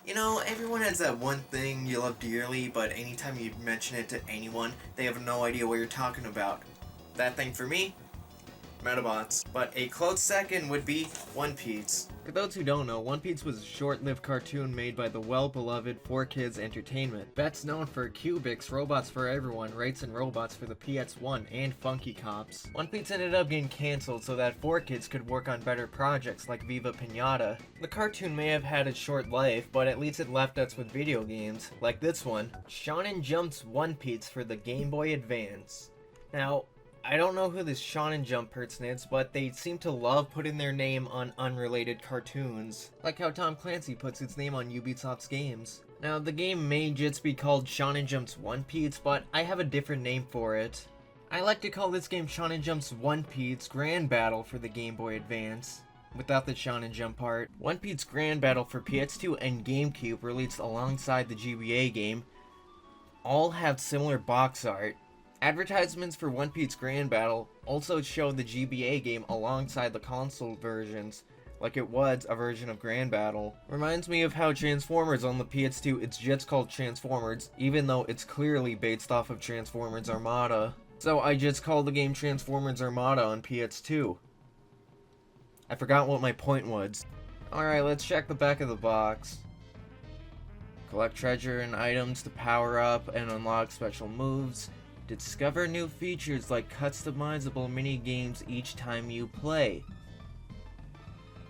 You know, everyone has that one thing you love dearly, but anytime you mention it to anyone, they have no idea what you're talking about. That thing for me? Metabots. But a close second would be One Piece. For those who don't know, One Piece was a short-lived cartoon made by the well-beloved 4Kids Entertainment. Best known for Cubics, Robots for Everyone, Rights and Robots for the PS1, and Funky Cops. One Piece ended up getting cancelled so that 4Kids could work on better projects like Viva Pinata. The cartoon may have had a short life, but at least it left us with video games, like this one, Shonen Jump's One Piece for the Game Boy Advance. Now, I don't know who this Shonen Jump person is, but they seem to love putting their name on unrelated cartoons. Like how Tom Clancy puts his name on Ubisoft's games. Now, the game may just be called Shonen Jump's One Piece, but I have a different name for it. I like to call this game Shonen Jump's One Piece Grand Battle for the Game Boy Advance, without the Shonen Jump part. One Piece Grand Battle for PS2 and GameCube, released alongside the GBA game, all have similar box art. Advertisements for One Piece Grand Battle also show the GBA game alongside the console versions, like it was a version of Grand Battle. Reminds me of how Transformers on the PS2, it's just called Transformers, even though it's clearly based off of Transformers Armada. So I just called the game Transformers Armada on PS2. I forgot what my point was. Alright, let's check the back of the box. Collect treasure and items to power up and unlock special moves. Discover new features like customizable mini-games each time you play.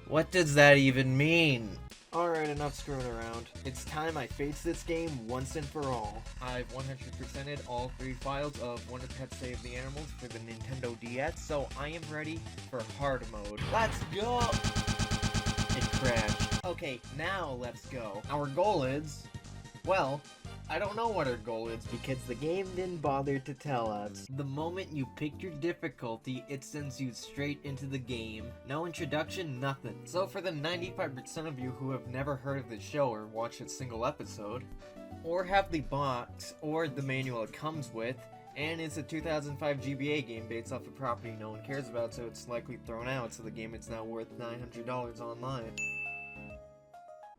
What does that even mean? Alright, enough screwing around. It's time I face this game once and for all. I've 100%ed all 3 files of Wonder Pet Save the Animals for the Nintendo DS, so I am ready for hard mode. Let's go! It crashed. Okay, now let's go. Our goal is... well, I don't know what our goal is because the game didn't bother to tell us. The moment you pick your difficulty, it sends you straight into the game. No introduction, nothing. So for the 95% of you who have never heard of this show or watched a single episode, or have the box or the manual it comes with, and it's a 2005 GBA game based off a property no one cares about, so it's likely thrown out, so the game is now worth $900 online.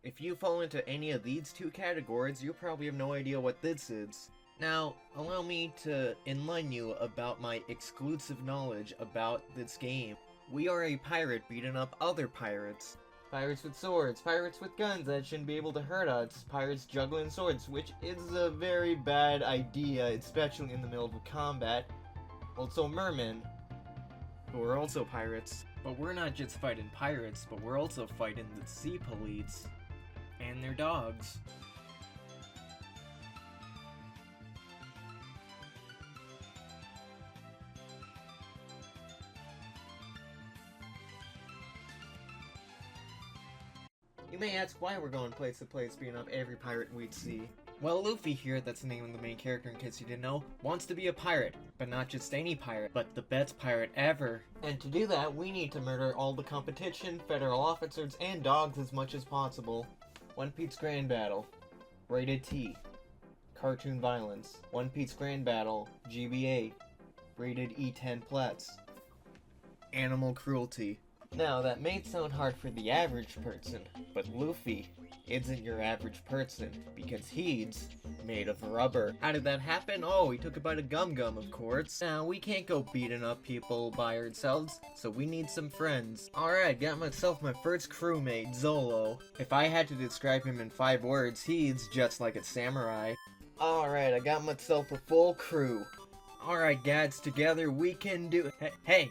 If you fall into any of these 2 categories, you probably have no idea what this is. Now, allow me to enlighten you about my exclusive knowledge about this game. We are a pirate beating up other pirates. Pirates with swords, pirates with guns that shouldn't be able to hurt us, pirates juggling swords, which is a very bad idea, especially in the middle of combat. Also mermen, who are also pirates. But we're not just fighting pirates, but we're also fighting the sea police. And their dogs. You may ask why we're going place to place beating up every pirate we'd see. Well, Luffy here, that's the name of the main character in case you didn't know, wants to be a pirate, but not just any pirate, but the best pirate ever. And to do that, we need to murder all the competition, federal officers, and dogs as much as possible. One Piece Grand Battle, Rated T, Cartoon Violence. One Piece Grand Battle, GBA, Rated E10+. Animal Cruelty. Now, that may sound hard for the average person, but Luffy isn't your average person, because he's made of rubber. How did that happen? Oh, he took a bite of gum gum, of course. Now, we can't go beating up people by ourselves, so we need some friends. Alright, got myself my first crewmate, Zolo. If I had to describe him in 5 words, he's just like a samurai. Alright, I got myself a full crew. Alright, guys, together we can do... Hey,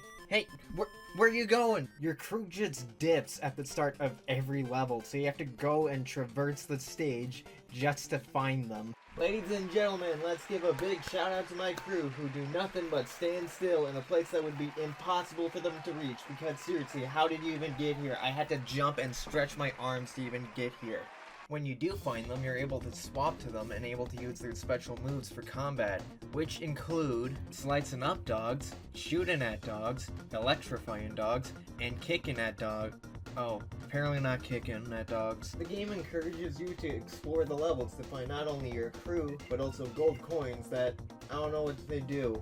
where are you going? Your crew just dips at the start of every level, so you have to go and traverse the stage just to find them. Ladies and gentlemen, let's give a big shout out to my crew who do nothing but stand still in a place that would be impossible for them to reach, because seriously, how did you even get here? I had to jump and stretch my arms to even get here. When you do find them, you're able to swap to them and able to use their special moves for combat, which include slicing up dogs, shooting at dogs, electrifying dogs, and kicking at dogs. Oh, apparently not kicking at dogs. The game encourages you to explore the levels to find not only your crew, but also gold coins that, I don't know what they do.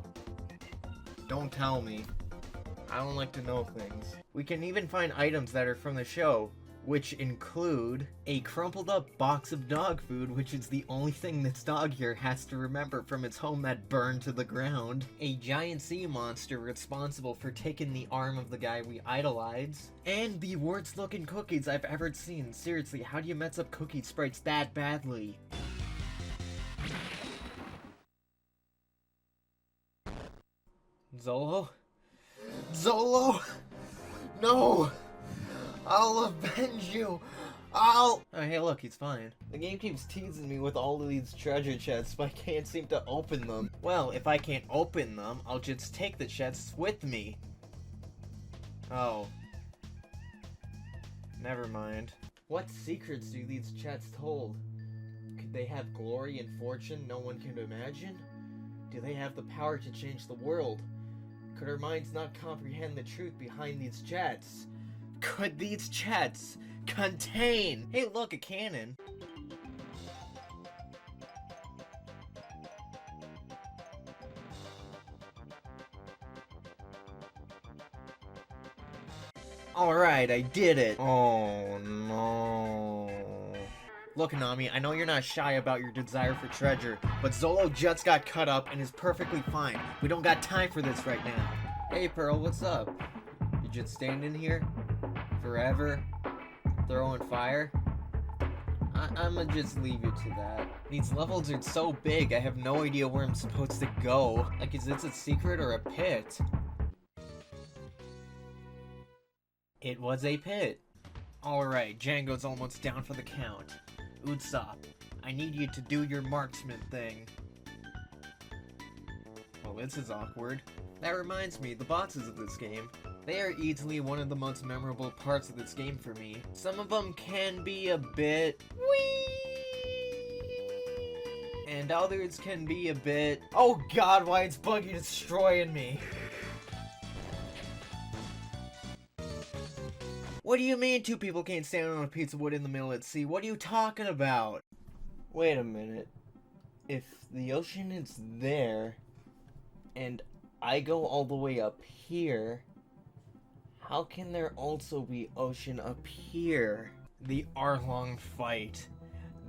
Don't tell me. I don't like to know things. We can even find items that are from the show, which include a crumpled up box of dog food, which is the only thing this dog here has to remember from its home that burned to the ground, a giant sea monster responsible for taking the arm of the guy we idolize, and the worst looking cookies I've ever seen. Seriously, how do you mess up cookie sprites that badly? Zolo? Zolo! No! I'll avenge you! Oh, hey look, he's fine. The game keeps teasing me with all of these treasure chests, but I can't seem to open them. Well, if I can't open them, I'll just take the chests with me. Oh. Never mind. What secrets do these chests hold? Could they have glory and fortune no one can imagine? Do they have the power to change the world? Could our minds not comprehend the truth behind these chests? Could these chests contain... Hey look, a cannon! Alright, I did it! Oh no... Look, Nami, I know you're not shy about your desire for treasure, but Zolo just got cut up and is perfectly fine. We don't got time for this right now. Hey, Pearl, what's up? You just standing here? Forever? Throwing fire? I'ma just leave you to that. These levels are so big, I have no idea where I'm supposed to go. Like, is this a secret or a pit? It was a pit. Alright, Django's almost down for the count. Usopp, I need you to do your marksman thing. Well, this is awkward. That reminds me, the bosses of this game. They are easily one of the most memorable parts of this game for me. Some of them can be a bit... wee, and others can be a bit... Oh god, why is Buggy destroying me? What do you mean two people can't stand on a piece of wood in the middle at sea? What are you talking about? Wait a minute. If the ocean is there, and I go all the way up here, how can there also be ocean up here? The Arlong fight.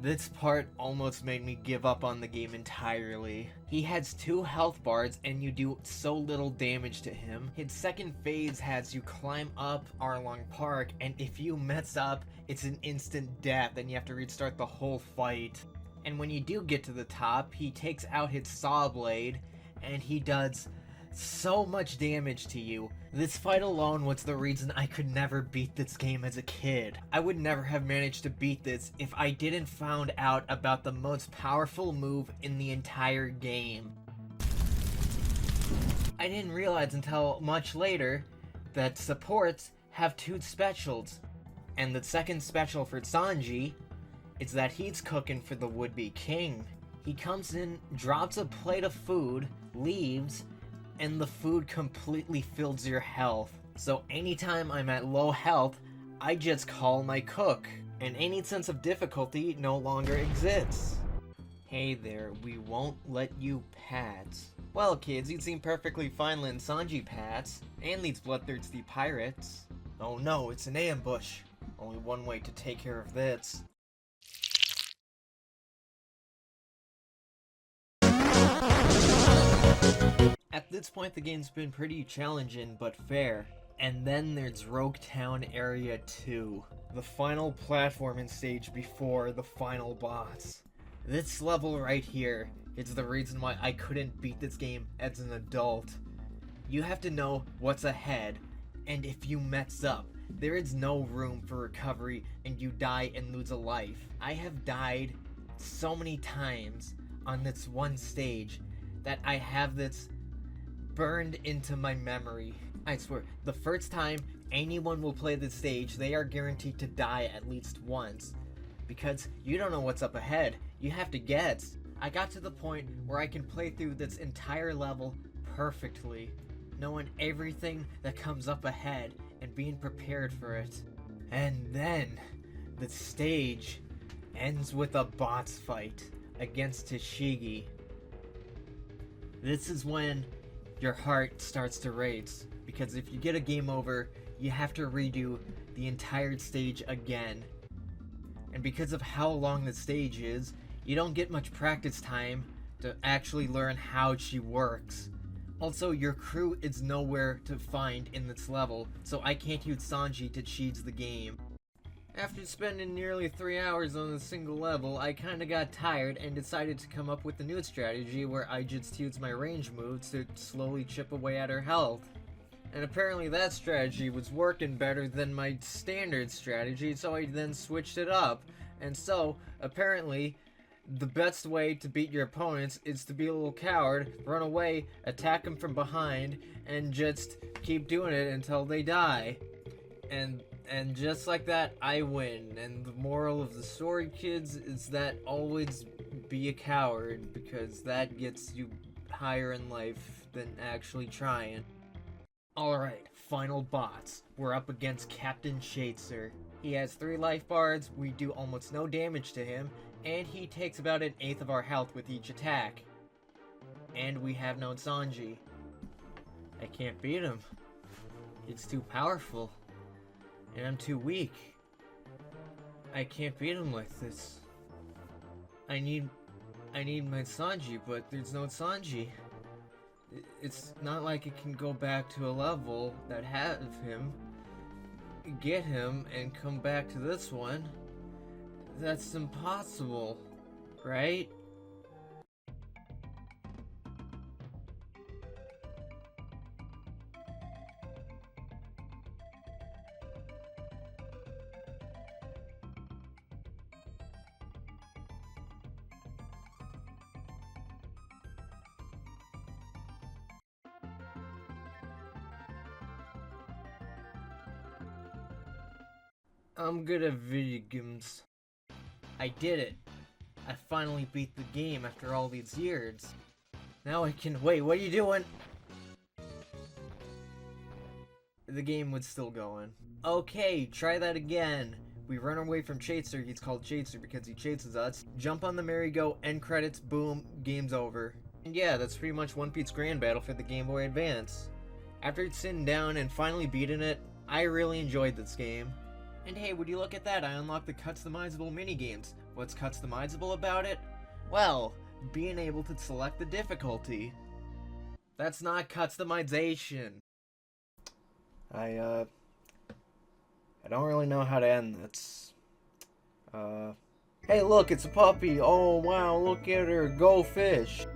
This part almost made me give up on the game entirely. He has 2 health bars and you do so little damage to him. His second phase has you climb up Arlong Park, and if you mess up, it's an instant death and you have to restart the whole fight. And when you do get to the top, he takes out his saw blade and he does so much damage to you. This fight alone was the reason I could never beat this game as a kid. I would never have managed to beat this if I didn't found out about the most powerful move in the entire game. I didn't realize until much later that supports have 2 specials, and the second special for Sanji is that he's cooking for the would-be king. He comes in, drops a plate of food, leaves, and the food completely fills your health. So anytime I'm at low health, I just call my cook, and any sense of difficulty no longer exists. Hey there, we won't let you pass. Well kids, you seem perfectly fine letting Sanji pass, and these bloodthirsty pirates. Oh no, it's an ambush. Only one way to take care of this. At this point, the game's been pretty challenging, but fair. And then there's Rogue Town Area 2, the final platforming stage before the final boss. This level right here is the reason why I couldn't beat this game as an adult. You have to know what's ahead, and if you mess up, there is no room for recovery and you die and lose a life. I have died so many times on this one stage that I have this burned into my memory. I swear, the first time anyone will play this stage, they are guaranteed to die at least once. Because you don't know what's up ahead, you have to guess. I got to the point where I can play through this entire level perfectly, knowing everything that comes up ahead and being prepared for it. And then, the stage ends with a boss fight against Tashigi. This is when your heart starts to race, because if you get a game over, you have to redo the entire stage again. And because of how long the stage is, you don't get much practice time to actually learn how she works. Also, your crew is nowhere to find in this level, so I can't use Sanji to cheese the game. After spending nearly 3 hours on a single level, I kinda got tired and decided to come up with a new strategy where I just use my range moves to slowly chip away at her health. And apparently that strategy was working better than my standard strategy, so I then switched it up. And so, apparently, the best way to beat your opponents is to be a little coward, run away, attack them from behind, and just keep doing it until they die. And just like that, I win. And the moral of the story, kids, is that always be a coward, because that gets you higher in life than actually trying. Alright, final boss. We're up against Captain Shadeser. He has 3 life bars, we do almost no damage to him, and he takes about 1/8 of our health with each attack. And we have no Sanji. I can't beat him. It's too powerful. And I'm too weak. I can't beat him like this. I need my Sanji, but there's no Sanji. It's not like it can go back to a level that had him, get him, and come back to this one. That's impossible, right? I'm good at video games. I did it. I finally beat the game after all these years. Now I can— wait, what are you doing? The game was still going. Okay, try that again. We run away from Chaser. He's called Chaser because he chases us. Jump on the merry-go, end credits, boom, game's over. And yeah, that's pretty much One Piece Grand Battle for the Game Boy Advance. After sitting down and finally beating it, I really enjoyed this game. And hey, would you look at that, I unlocked the customizable minigames. What's customizable about it? Well, being able to select the difficulty. That's not customization. I don't really know how to end this. Hey look, it's a puppy! Oh wow, look at her, go fish!